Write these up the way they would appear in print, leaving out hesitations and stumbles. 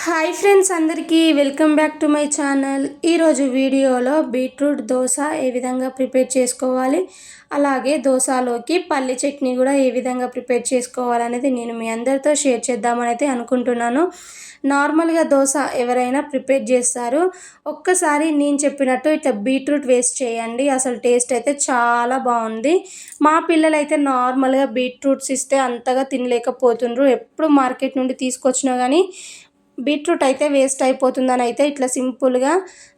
Hi friends, అందరికీ welcome back to my channel. ఈరోజు వీడియోలో బీట్రూట్ దోశ ఏ విధంగా ప్రిపేర్ చేసుకోవాలి, అలాగే దోశలోకి పల్లి చట్నీ కూడా ఏ విధంగా ప్రిపేర్ చేసుకోవాలనేది నేను మీ అందరితో షేర్ చేద్దామని అయితే అనుకుంటున్నాను. నార్మల్గా దోశ ఎవరైనా ప్రిపేర్ చేస్తారు. ఒక్కసారి నేను చెప్పినట్టు ఇట్లా బీట్రూట్ వేస్ట్ చేయండి, అసలు టేస్ట్ అయితే చాలా బాగుంది. మా పిల్లలైతే నార్మల్గా బీట్రూట్స్ ఇస్తే అంతగా తినలేకపోతుండ్రు. ఎప్పుడు మార్కెట్ నుండి తీసుకొచ్చినా కానీ బీట్రూట్ అయితే వేస్ట్ అయిపోతుందని అయితే ఇట్లా సింపుల్గా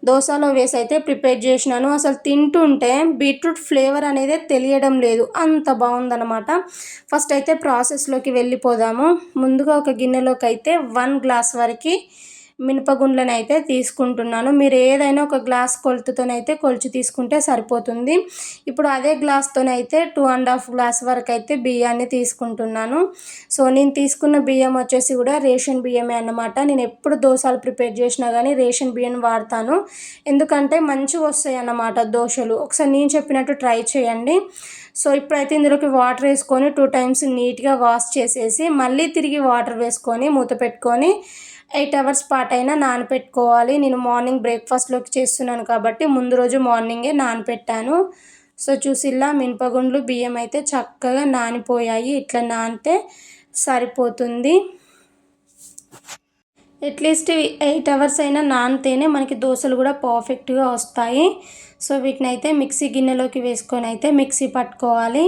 దోశలో వేసి అయితే ప్రిపేర్ చేసినాను. అసలు తింటుంటే బీట్రూట్ ఫ్లేవర్ అనేది తెలియడం లేదు, అంత బాగుందన్నమాట. ఫస్ట్ అయితే ప్రాసెస్లోకి వెళ్ళిపోదాము. ముందుగా ఒక గిన్నెలోకి అయితే 1 గ్లాస్ వరకు మినపగుండ్లను అయితే తీసుకుంటున్నాను. మీరు ఏదైనా ఒక గ్లాస్ కొలతతోనైతే కొలిచి తీసుకుంటే సరిపోతుంది. ఇప్పుడు అదే గ్లాస్తోనైతే 2.5 గ్లాస్ వరకు అయితే బియ్యాన్ని తీసుకుంటున్నాను. సో నేను తీసుకున్న బియ్యం వచ్చేసి కూడా రేషన్ బియ్యమే అన్నమాట. నేను ఎప్పుడు దోశలు ప్రిపేర్ చేసినా కానీ రేషన్ బియ్యం వాడతాను, ఎందుకంటే మంచిగా వస్తాయి అన్నమాట దోశలు. ఒకసారి నేను చెప్పినట్టు ట్రై చేయండి. సో ఇప్పుడైతే ఇందులోకి వాటర్ వేసుకొని 2 టైమ్స్ నీట్గా వాష్ చేసేసి మళ్ళీ తిరిగి వాటర్ వేసుకొని మూత పెట్టుకొని 8 అవర్స్ పాటు అయినా నానపెట్టుకోవాలి. నేను మార్నింగ్ బ్రేక్ఫాస్ట్లోకి చేస్తున్నాను కాబట్టి ముందు రోజు మార్నింగే నానపెట్టాను. సో చూసిల్లా మినపగుండ్లు బియ్యం అయితే చక్కగా నానిపోయాయి. ఇట్లా నానితే సరిపోతుంది. అట్లీస్ట్ 8 అవర్స్ అయినా నానితేనే మనకి దోశలు కూడా పర్ఫెక్ట్గా వస్తాయి. సో వీటిని అయితే మిక్సీ గిన్నెలోకి వేసుకొని అయితే మిక్సీ పట్టుకోవాలి.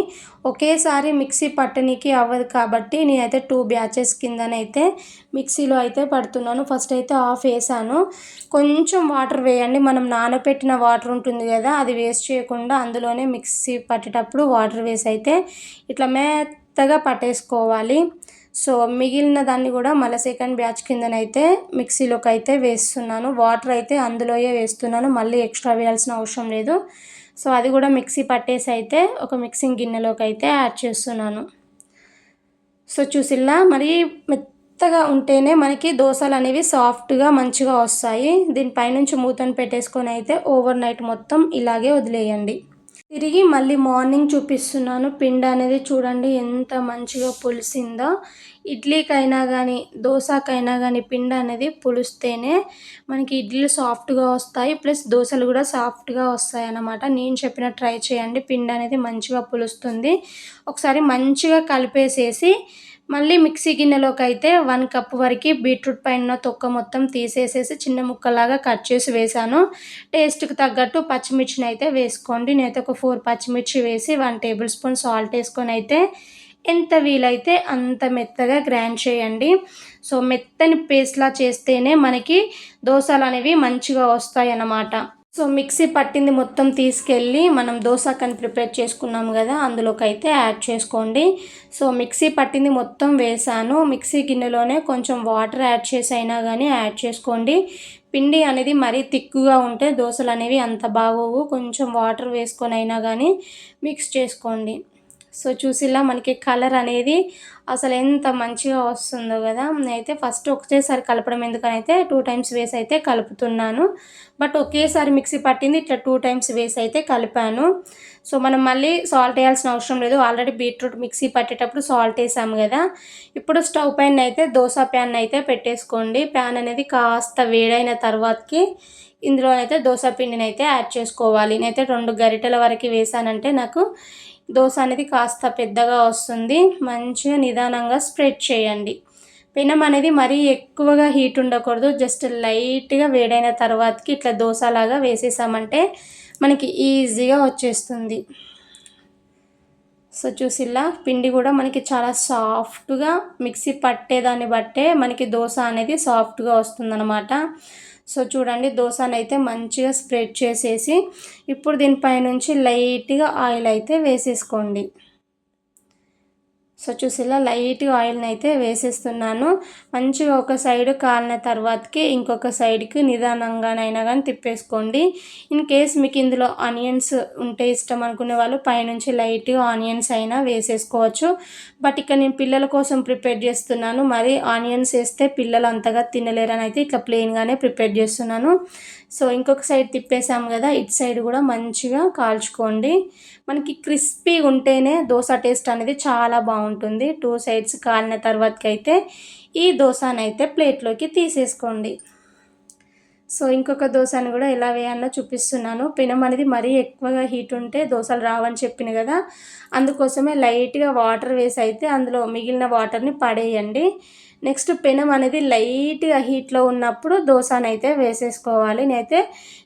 ఒకేసారి మిక్సీ పట్టనీకి అవ్వదు కాబట్టి నేనైతే 2 బ్యాచెస్ కిందనైతే మిక్సీలో అయితే పడుతున్నాను. ఫస్ట్ అయితే ఆఫ్ వేసాను. కొంచెం వాటర్ వేయండి, మనం నానబెట్టిన వాటర్ ఉంటుంది కదా, అది వేస్ట్ చేయకుండా అందులోనే మిక్సీ పట్టేటప్పుడు వాటర్ వేసి అయితే ఇట్లా మెత్తగా పట్టేసుకోవాలి. సో మిగిలిన దాన్ని కూడా మళ్ళీ సెకండ్ బ్యాచ్ కిందనైతే మిక్సీలోకి అయితే వేస్తున్నాను. వాటర్ అయితే అందులోయే వేస్తున్నాను, మళ్ళీ ఎక్స్ట్రా వేయాల్సిన అవసరం లేదు. సో అది కూడా మిక్సీ పట్టేసి అయితే ఒక మిక్సింగ్ గిన్నెలోకి అయితే యాడ్ చేస్తున్నాను. సో చూసిల్లా మరి మెత్తగా ఉంటేనే మనకి దోశలు అనేవి సాఫ్ట్గా మంచిగా వస్తాయి. దీనిపైనుంచి మూతను పెట్టేసుకొని అయితే ఓవర్ నైట్ మొత్తం ఇలాగే వదిలేయండి. తిరిగి మళ్ళీ మార్నింగ్ చూపిస్తున్నాను. పిండి అనేది చూడండి ఎంత మంచిగా పులిసిందో. ఇడ్లీకైనా కానీ దోశకైనా కానీ పిండి అనేది పులిస్తేనే మనకి ఇడ్లీలు సాఫ్ట్గా వస్తాయి, ప్లస్ దోశలు కూడా సాఫ్ట్గా వస్తాయి అన్నమాట. నేను చెప్పిన ట్రై చేయండి, పిండి అనేది మంచిగా పులుస్తుంది. ఒకసారి మంచిగా కలిపేసేసి మళ్ళీ మిక్సీ గిన్నెలోకి అయితే 1 కప్ వరకు బీట్రూట్ పైన తొక్క మొత్తం తీసేసేసి చిన్న ముక్కలాగా కట్ చేసి వేసాను. టేస్ట్కి తగ్గట్టు పచ్చిమిర్చిని అయితే వేసుకోండి. నేనైతే ఒక 4 పచ్చిమిర్చి వేసి 1 టేబుల్ స్పూన్ సాల్ట్ వేసుకొని అయితే ఎంత వీలైతే అంత మెత్తగా గ్రైండ్ చేయండి. సో మెత్తని పేస్ట్లా చేస్తేనే మనకి దోశలు అనేవి మంచిగా వస్తాయి అన్నమాట. సో మిక్సీ పట్టింది మొత్తం తీసుకెళ్ళి మనం దోశకని ప్రిపేర్ చేసుకున్నాం కదా, అందులోకి అయితే యాడ్ చేసుకోండి. సో మిక్సీ పట్టింది మొత్తం వేసాను. మిక్సీ గిన్నెలోనే కొంచెం వాటర్ యాడ్ చేసి అయినా కానీ యాడ్ చేసుకోండి. పిండి అనేది మరీ తిక్కుగా ఉంటే దోశలు అనేవి అంత బాగోవు. కొంచెం వాటర్ వేసుకొని అయినా కానీ మిక్స్ చేసుకోండి. సో చూసిలా మనకి కలర్ అనేది అసలు ఎంత మంచిగా వస్తుందో కదా. నేనైతే ఫస్ట్ ఒకేసారి కలపడం ఎందుకనైతే 2 టైమ్స్ వేసి అయితే కలుపుతున్నాను. బట్ ఒకేసారి మిక్సీ పట్టింది ఇట్లా 2 టైమ్స్ వేసి అయితే కలిపాను. సో మనం మళ్ళీ సాల్ట్ వేయాల్సిన అవసరం లేదు, ఆల్రెడీ బీట్రూట్ మిక్సీ పట్టేటప్పుడు సాల్ట్ వేసాము కదా. ఇప్పుడు స్టవ్ పైన అయితే దోశ ప్యాన్ అయితే పెట్టేసుకోండి. ప్యాన్ అనేది కాస్త వేడైన తర్వాతకి ఇందులో అయితే దోశ పిండిని అయితే యాడ్ చేసుకోవాలి. నేనైతే 2 గరిటెల వరకు వేసానంటే నాకు దోశ అనేది కాస్త పెద్దగా వస్తుంది. మంచిగా నిదానంగా స్ప్రెడ్ చేయండి. పెనం అనేది మరీ ఎక్కువగా హీట్ ఉండకూడదు, జస్ట్ లైట్గా వేడైన తర్వాతకి ఇట్లా దోశలాగా వేసేసామంటే మనకి ఈజీగా వచ్చేస్తుంది. సో చూసిల్లా పిండి కూడా మనకి చాలా సాఫ్ట్గా మిక్సీ పట్టేదాన్ని బట్టే మనకి దోశ అనేది సాఫ్ట్గా వస్తుందన్నమాట. సో చూడండి దోశనైతే మంచిగా స్ప్రెడ్ చేసేసి ఇప్పుడు దీనిపైనుంచి లైట్గా ఆయిల్ అయితే వేసేసుకోండి. సో చూసిలా లైట్గా ఆయిల్ని అయితే వేసేస్తున్నాను. మంచిగా ఒక సైడ్ కాలిన తర్వాతకి ఇంకొక సైడ్కి నిదానంగానైనా కానీ తిప్పేసుకోండి. ఇన్ కేస్ మీకు ఇందులో ఆనియన్స్ ఉంటే ఇష్టం అనుకునే వాళ్ళు పైనుంచి లైట్గా ఆనియన్స్ అయినా వేసేసుకోవచ్చు. బట్ ఇక్కడ నేను పిల్లల కోసం ప్రిపేర్ చేస్తున్నాను, మరి ఆనియన్స్ వేస్తే పిల్లలు అంతగా తినలేరని అయితే ఇట్లా ప్లెయిన్గానే ప్రిపేర్ చేస్తున్నాను. సో ఇంకొక సైడ్ తిప్పేసాము కదా, ఇటు సైడ్ కూడా మంచిగా కాల్చుకోండి. మనకి క్రిస్పీ ఉంటేనే దోశ టేస్ట్ అనేది చాలా బాగుంటుంది. 2 సైడ్స్ కాలిన తర్వాతకైతే ఈ దోశనైతే ప్లేట్లోకి తీసేసుకోండి. సో ఇంకొక దోశను కూడా ఎలా వేయాలో చూపిస్తున్నాను. పెనం అనేది మరీ ఎక్కువగా హీట్ ఉంటే దోశలు రావని చెప్పిన కదా, అందుకోసమే లైట్గా వాటర్ వేసి అయితే అందులో మిగిలిన వాటర్ని పడేయండి. నెక్స్ట్ పెనం అనేది లైట్గా హీట్లో ఉన్నప్పుడు దోశనైతే వేసేసుకోవాలి.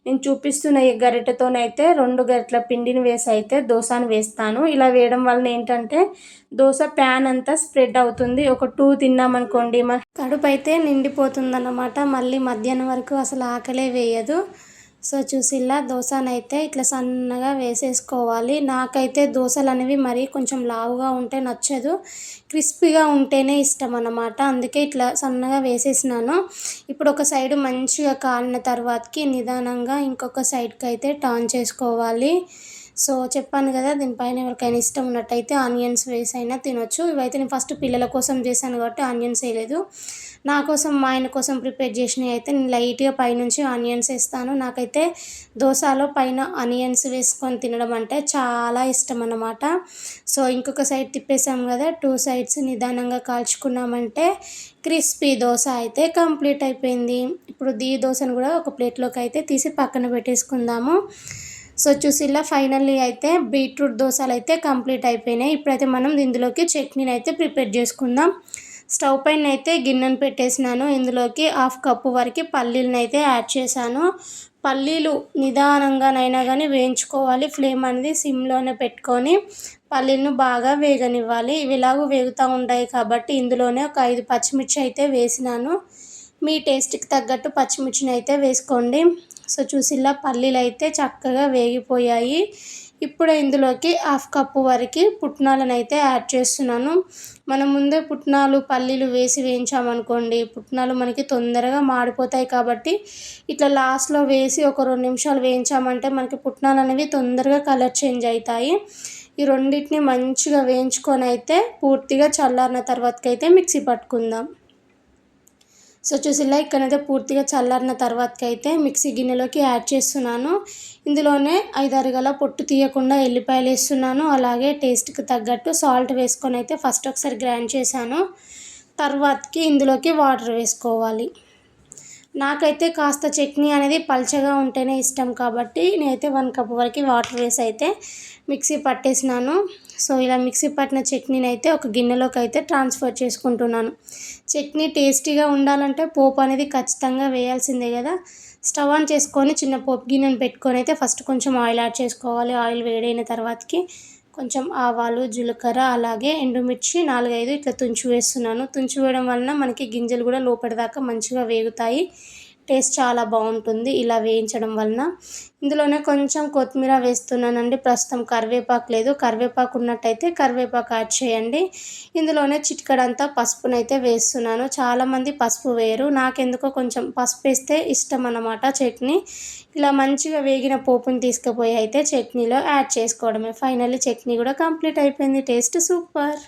నేను చూపిస్తున్న ఈ గరిటెతోనైతే 2 గరిటెల పిండిని వేసి అయితే దోశను వేస్తాను. ఇలా వేయడం వలన ఏంటంటే దోశ ప్యాన్ అంతా స్ప్రెడ్ అవుతుంది. ఒక 2 తిన్నామనుకోండి కడుపు అయితే నిండిపోతుందన్నమాట. మళ్ళీ మధ్యాహ్నం వరకు అసలు ఆకలే వేయదు. సో చూసిల్లా దోశనైతే ఇట్లా సన్నగా వేసేసుకోవాలి. నాకైతే దోశలు అనేవి మరీ కొంచెం లావుగా ఉంటే నచ్చదు, క్రిస్పీగా ఉంటేనే ఇష్టం అన్నమాట. అందుకే ఇట్లా సన్నగా వేసేసినాను. ఇప్పుడు ఒక సైడు మంచిగా కాలిన తర్వాతకి నిదానంగా ఇంకొక సైడ్కి అయితే టర్న్ చేసుకోవాలి. సో చెప్పాను కదా, దీనిపైన ఎవరికైనా ఇష్టం ఉన్నట్టయితే ఆనియన్స్ వేసి అయినా తినొచ్చు. ఇవైతే నేను ఫస్ట్ పిల్లల కోసం చేశాను కాబట్టి ఆనియన్స్ వేయలేదు. నా కోసం మా ఆయన కోసం ప్రిపేర్ చేసినవి అయితే నేను లైట్గా పైనుంచి ఆనియన్స్ వేస్తాను. నాకైతే దోశలో పైన ఆనియన్స్ వేసుకొని తినడం అంటే చాలా ఇష్టం అన్నమాట. సో ఇంకొక సైడ్ తిప్పేసాం కదా, 2 సైడ్స్ నిదానంగా కాల్చుకున్నామంటే క్రిస్పీ దోశ అయితే కంప్లీట్ అయిపోయింది. ఇప్పుడు ఈ దోశను కూడా ఒక ప్లేట్లోకి అయితే తీసి పక్కన పెట్టేసుకుందాము. సో చూసిల్లా ఫైనల్లీ అయితే బీట్రూట్ దోశలు అయితే కంప్లీట్ అయిపోయినాయి. ఇప్పుడైతే మనం ఇందులోకి చట్నీని అయితే ప్రిపేర్ చేసుకుందాం. స్టవ్ పైన అయితే గిన్నెను పెట్టేసినాను. ఇందులోకి 1/2 కప్పు వరకు పల్లీలను అయితే యాడ్ చేశాను. పల్లీలు నిదానంగానైనా కానీ వేయించుకోవాలి. ఫ్లేమ్ అనేది సిమ్లోనే పెట్టుకొని పల్లీలను బాగా వేగనివ్వాలి. ఇవి ఎలాగో వేగుతూ ఉంటాయి కాబట్టి ఇందులోనే ఒక 5 పచ్చిమిర్చి అయితే వేసినాను. మీ టేస్ట్కి తగ్గట్టు పచ్చిమిర్చిని అయితే వేసుకోండి. సో చూసిల్లా పల్లీలు అయితే చక్కగా వేగిపోయాయి. ఇప్పుడు ఇందులోకి 1/2 కప్పు వరకు పుట్నాలను అయితే యాడ్ చేస్తున్నాను. మనం ముందే పుట్నాలు పల్లీలు వేసి వేయించామనుకోండి, పుట్నాలు మనకి తొందరగా మాడిపోతాయి కాబట్టి ఇట్లా లాస్ట్లో వేసి ఒక 2 నిమిషాలు వేయించామంటే మనకి పుట్నాలు అనేవి తొందరగా కలర్ చేంజ్ అవుతాయి. ఈ రెండింటిని మంచిగా వేయించుకొని అయితే పూర్తిగా చల్లారిన తర్వాతకైతే మిక్సీ పట్టుకుందాం. సో చూసిల్లా ఇక్కడైతే పూర్తిగా చల్లారిన తర్వాతకైతే మిక్సీ గిన్నెలోకి యాడ్ చేస్తున్నాను. ఇందులోనే 5-6 గల పొట్టు తీయకుండా ఎల్లిపాయలు వేస్తున్నాను. అలాగే టేస్ట్కి తగ్గట్టు సాల్ట్ వేసుకొని అయితే ఫస్ట్ ఒకసారి గ్రైండ్ చేశాను. తర్వాతకి ఇందులోకి వాటర్ వేసుకోవాలి. నాకైతే కాస్త చట్నీ అనేది పల్చగా ఉంటేనే ఇష్టం కాబట్టి నేనైతే 1 కప్ వరకు వాటర్ వేసి అయితే మిక్సీ పట్టేసినాను. సో ఇలా మిక్సీ పట్టిన చట్నీని అయితే ఒక గిన్నెలోకి అయితే ట్రాన్స్ఫర్ చేసుకుంటున్నాను. చట్నీ టేస్టీగా ఉండాలంటే పోపు అనేది ఖచ్చితంగా వేయాల్సిందే కదా. స్టవ్ ఆన్ చేసుకొని చిన్న పోపు గిన్నెను పెట్టుకొని అయితే ఫస్ట్ కొంచెం ఆయిల్ యాడ్ చేసుకోవాలి. ఆయిల్ వేడైన తర్వాతకి కొంచెం ఆవాలు, జీలకర్ర, అలాగే ఎండుమిర్చి 4-5 ఇట్లా తుంచి వేస్తున్నాను. తుంచి వేయడం వలన మనకి గింజలు కూడా లోపలిదాకా మంచిగా వేగుతాయి. టేస్ట్ చాలా బాగుంటుంది ఇలా వేయించడం వలన. ఇందులోనే కొంచెం కొత్తిమీర వేస్తున్నానండి. ప్రస్తుతం కరివేపాకు లేదు, కరివేపాకు ఉన్నట్టయితే కరివేపాకు యాడ్ చేయండి. ఇందులోనే చిటికెడంతా పసుపునైతే వేస్తున్నాను. చాలామంది పసుపు వేయరు, నాకెందుకో కొంచెం పసుపు వేస్తే ఇష్టం అన్నమాట చట్నీ. ఇలా మంచిగా వేగిన పోపుని తీసుకుపోయి అయితే చట్నీలో యాడ్ చేసుకోవడమే. ఫైనల్లీ చట్నీ కూడా కంప్లీట్ అయిపోయింది. Taste super.